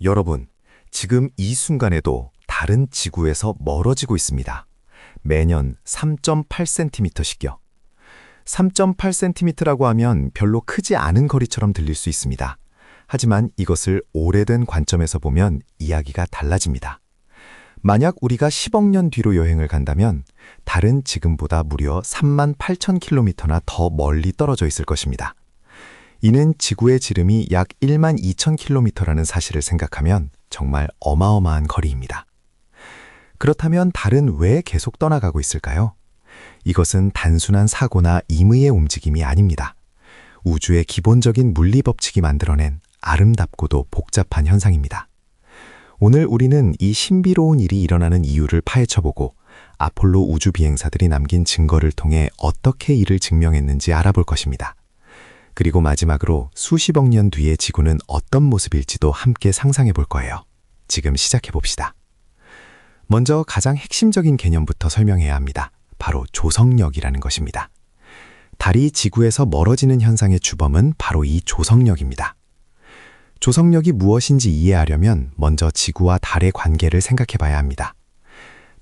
여러분, 지금 이 순간에도 달은 지구에서 멀어지고 있습니다. 매년 3.8cm씩요. 3.8cm라고 하면 별로 크지 않은 거리처럼 들릴 수 있습니다. 하지만 이것을 오래된 관점에서 보면 이야기가 달라집니다. 만약 우리가 10억 년 뒤로 여행을 간다면 달은 지금보다 무려 38,000km나 더 멀리 떨어져 있을 것입니다. 이는 지구의 지름이 약 12,000km라는 사실을 생각하면 정말 어마어마한 거리입니다. 그렇다면 달은 왜 계속 떠나가고 있을까요? 이것은 단순한 사고나 임의의 움직임이 아닙니다. 우주의 기본적인 물리 법칙이 만들어낸 아름답고도 복잡한 현상입니다. 오늘 우리는 이 신비로운 일이 일어나는 이유를 파헤쳐보고 아폴로 우주 비행사들이 남긴 증거를 통해 어떻게 이를 증명했는지 알아볼 것입니다. 그리고 마지막으로 수십억 년 뒤의 지구는 어떤 모습일지도 함께 상상해 볼 거예요. 지금 시작해 봅시다. 먼저 가장 핵심적인 개념부터 설명해야 합니다. 바로 조성력이라는 것입니다. 달이 지구에서 멀어지는 현상의 주범은 바로 이 조성력입니다. 조성력이 무엇인지 이해하려면 먼저 지구와 달의 관계를 생각해 봐야 합니다.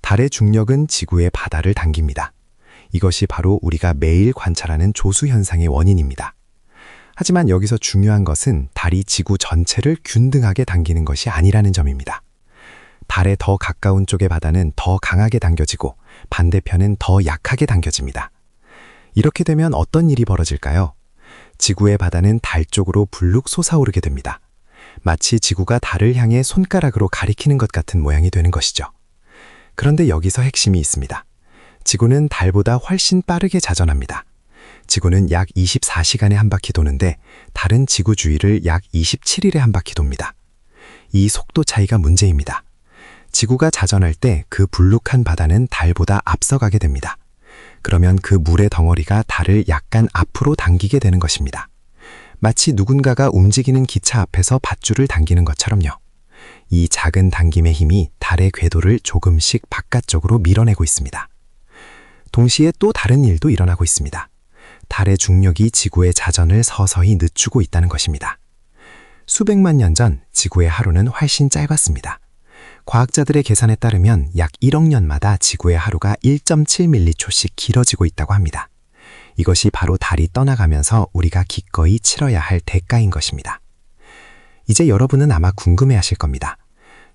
달의 중력은 지구의 바다를 당깁니다. 이것이 바로 우리가 매일 관찰하는 조수 현상의 원인입니다. 하지만 여기서 중요한 것은 달이 지구 전체를 균등하게 당기는 것이 아니라는 점입니다. 달에 더 가까운 쪽의 바다는 더 강하게 당겨지고 반대편은 더 약하게 당겨집니다. 이렇게 되면 어떤 일이 벌어질까요? 지구의 바다는 달 쪽으로 불룩 솟아오르게 됩니다. 마치 지구가 달을 향해 손가락으로 가리키는 것 같은 모양이 되는 것이죠. 그런데 여기서 핵심이 있습니다. 지구는 달보다 훨씬 빠르게 자전합니다. 지구는 약 24시간에 한 바퀴 도는데 달은 지구 주위를 약 27일에 한 바퀴 돕니다. 이 속도 차이가 문제입니다. 지구가 자전할 때 그 불룩한 바다는 달보다 앞서가게 됩니다. 그러면 그 물의 덩어리가 달을 약간 앞으로 당기게 되는 것입니다. 마치 누군가가 움직이는 기차 앞에서 밧줄을 당기는 것처럼요. 이 작은 당김의 힘이 달의 궤도를 조금씩 바깥쪽으로 밀어내고 있습니다. 동시에 또 다른 일도 일어나고 있습니다. 달의 중력이 지구의 자전을 서서히 늦추고 있다는 것입니다. 수백만 년 전 지구의 하루는 훨씬 짧았습니다. 과학자들의 계산에 따르면 약 1억 년마다 지구의 하루가 1.7m초씩 길어지고 있다고 합니다. 이것이 바로 달이 떠나가면서 우리가 기꺼이 치러야 할 대가인 것입니다. 이제 여러분은 아마 궁금해하실 겁니다.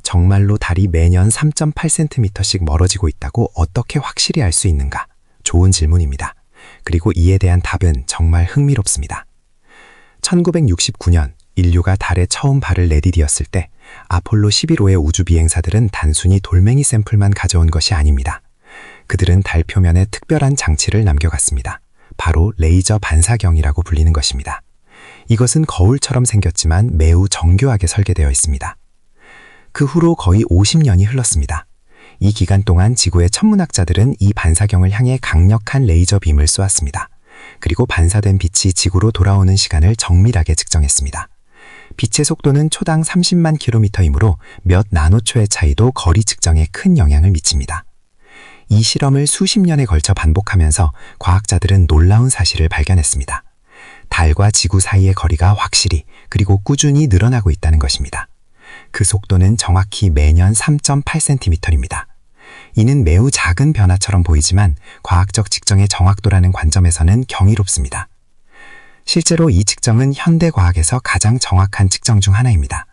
정말로 달이 매년 3.8cm씩 멀어지고 있다고 어떻게 확실히 알 수 있는가? 좋은 질문입니다. 그리고 이에 대한 답은 정말 흥미롭습니다. 1969년 인류가 달에 처음 발을 내디디었을 때 아폴로 11호의 우주 비행사들은 단순히 돌멩이 샘플만 가져온 것이 아닙니다. 그들은 달 표면에 특별한 장치를 남겨갔습니다. 바로 레이저 반사경이라고 불리는 것입니다. 이것은 거울처럼 생겼지만 매우 정교하게 설계되어 있습니다. 그 후로 거의 50년이 흘렀습니다. 이 기간 동안 지구의 천문학자들은 이 반사경을 향해 강력한 레이저 빔을 쏘았습니다. 그리고 반사된 빛이 지구로 돌아오는 시간을 정밀하게 측정했습니다. 빛의 속도는 초당 30만 km이므로 몇 나노초의 차이도 거리 측정에 큰 영향을 미칩니다. 이 실험을 수십 년에 걸쳐 반복하면서 과학자들은 놀라운 사실을 발견했습니다. 달과 지구 사이의 거리가 확실히 그리고 꾸준히 늘어나고 있다는 것입니다. 그 속도는 정확히 매년 3.8cm입니다. 이는 매우 작은 변화처럼 보이지만 과학적 측정의 정확도라는 관점에서는 경이롭습니다. 실제로 이 측정은 현대 과학에서 가장 정확한 측정 중 하나입니다.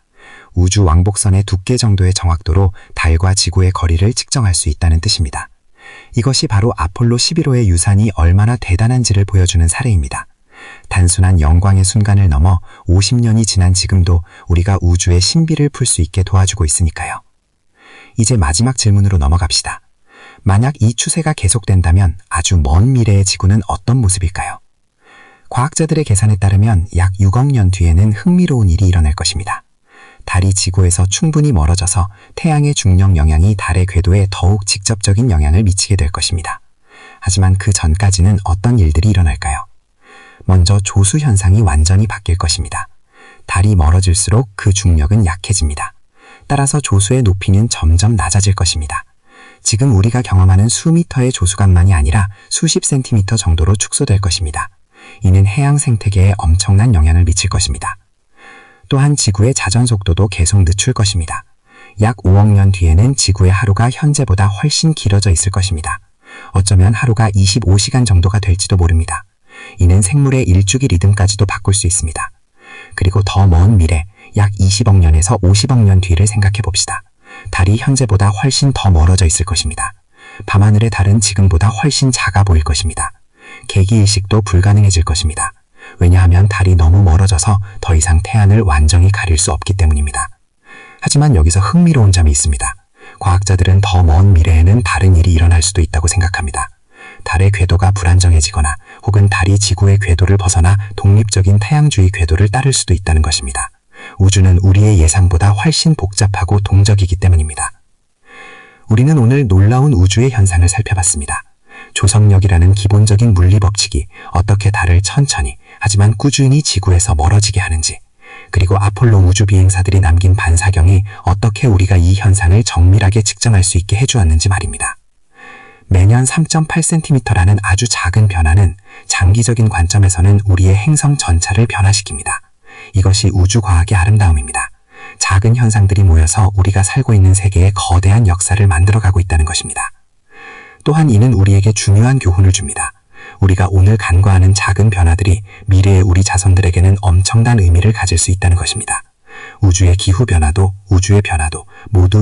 우주 왕복선의 두께 정도의 정확도로 달과 지구의 거리를 측정할 수 있다는 뜻입니다. 이것이 바로 아폴로 11호의 유산이 얼마나 대단한지를 보여주는 사례입니다. 단순한 영광의 순간을 넘어 50년이 지난 지금도 우리가 우주의 신비를 풀 수 있게 도와주고 있으니까요. 이제 마지막 질문으로 넘어갑시다. 만약 이 추세가 계속된다면 아주 먼 미래의 지구는 어떤 모습일까요? 과학자들의 계산에 따르면 약 6억 년 뒤에는 흥미로운 일이 일어날 것입니다. 달이 지구에서 충분히 멀어져서 태양의 중력 영향이 달의 궤도에 더욱 직접적인 영향을 미치게 될 것입니다. 하지만 그 전까지는 어떤 일들이 일어날까요? 먼저 조수 현상이 완전히 바뀔 것입니다. 달이 멀어질수록 그 중력은 약해집니다. 따라서 조수의 높이는 점점 낮아질 것입니다. 지금 우리가 경험하는 수미터의 조수간만이 아니라 수십 센티미터 정도로 축소될 것입니다. 이는 해양 생태계에 엄청난 영향을 미칠 것입니다. 또한 지구의 자전 속도도 계속 늦출 것입니다. 약 5억 년 뒤에는 지구의 하루가 현재보다 훨씬 길어져 있을 것입니다. 어쩌면 하루가 25시간 정도가 될지도 모릅니다. 이는 생물의 일주기 리듬까지도 바꿀 수 있습니다. 그리고 더 먼 미래, 약 20억 년에서 50억 년 뒤를 생각해 봅시다. 달이 현재보다 훨씬 더 멀어져 있을 것입니다. 밤하늘의 달은 지금보다 훨씬 작아 보일 것입니다. 개기일식도 불가능해질 것입니다. 왜냐하면 달이 너무 멀어져서 더 이상 태양을 완전히 가릴 수 없기 때문입니다. 하지만 여기서 흥미로운 점이 있습니다. 과학자들은 더 먼 미래에는 다른 일이 일어날 수도 있다고 생각합니다. 달의 궤도가 불안정해지거나 혹은 달이 지구의 궤도를 벗어나 독립적인 태양주의 궤도를 따를 수도 있다는 것입니다. 우주는 우리의 예상보다 훨씬 복잡하고 동적이기 때문입니다. 우리는 오늘 놀라운 우주의 현상을 살펴봤습니다. 조성력이라는 기본적인 물리 법칙이 어떻게 달을 천천히 하지만 꾸준히 지구에서 멀어지게 하는지, 그리고 아폴로 우주 비행사들이 남긴 반사경이 어떻게 우리가 이 현상을 정밀하게 측정할 수 있게 해주었는지 말입니다. 매년 3.8cm라는 아주 작은 변화는 장기적인 관점에서는 우리의 행성 전차를 변화시킵니다. 이것이 우주과학의 아름다움입니다. 작은 현상들이 모여서 우리가 살고 있는 세계에 거대한 역사를 만들어가고 있다는 것입니다. 또한 이는 우리에게 중요한 교훈을 줍니다. 우리가 오늘 간과하는 작은 변화들이 미래의 우리 자손들에게는 엄청난 의미를 가질 수 있다는 것입니다. 우주의 기후 변화도, 우주의 변화도 모두